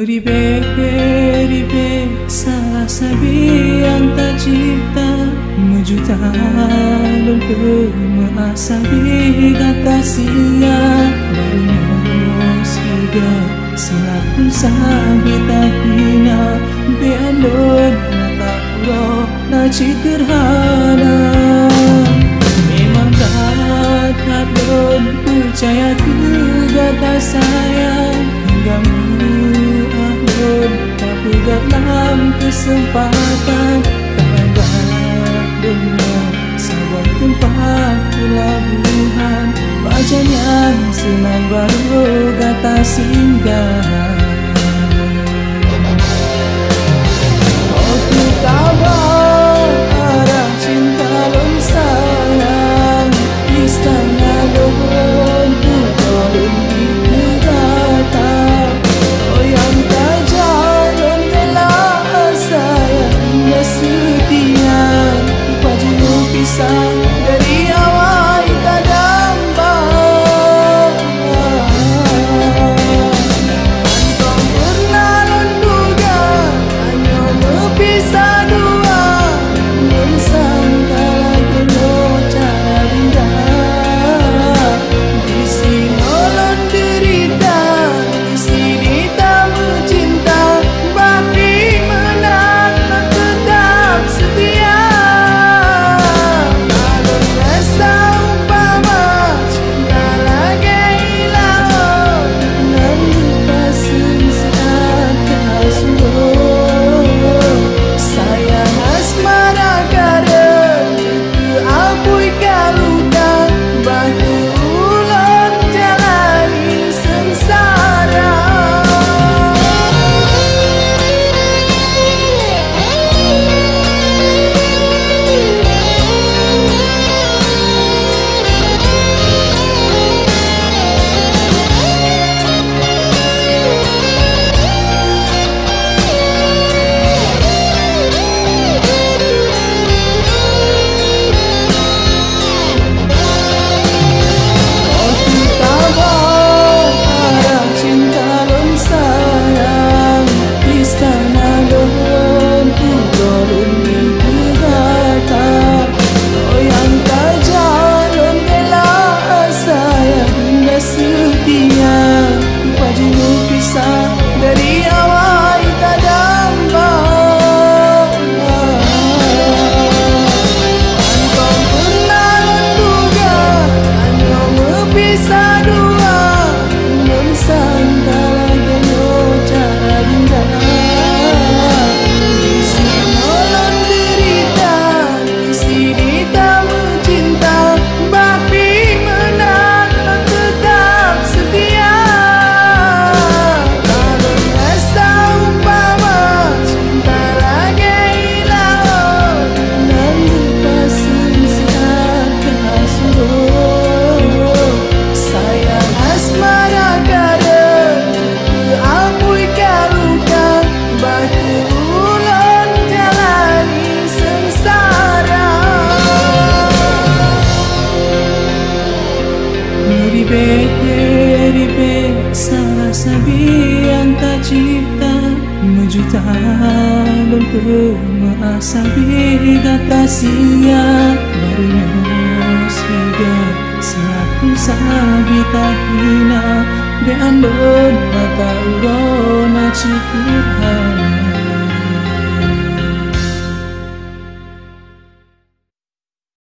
Ribe salah sabiang tak cipta Mejuta lon pemaasabi kata sia Barunya siga silap pun sabi tak hina Bealon mata uro na cikerhana Memang kat lon percaya ke kata sayang Hingga tak pegat dalam kesempatan Keanggap dunia sebuah tempat pelabuhan Bacanya senang baru kata singgah Oh ku tabah arah cinta lon sayang Istana lon bukan dikata Oh yang dari awal tak dambang Kantong pernah menduga hanya berpisah dua Mensangka lagi cara indah Di sini nolong derita Di sini tak mencinta Tapi menang tetap setia dari awal tak dambang Kantong pernah menduga hanya berpisah dua Mensangka lagi cara indah Di sini nolong derita Di sini tak mencinta Tapi menang tetap setia Ribe salah sabiang tak cipta Mejuta lon pemaasabi kata sia Barunya siga silap pun sabi tak hina Beandon mata urona cikurha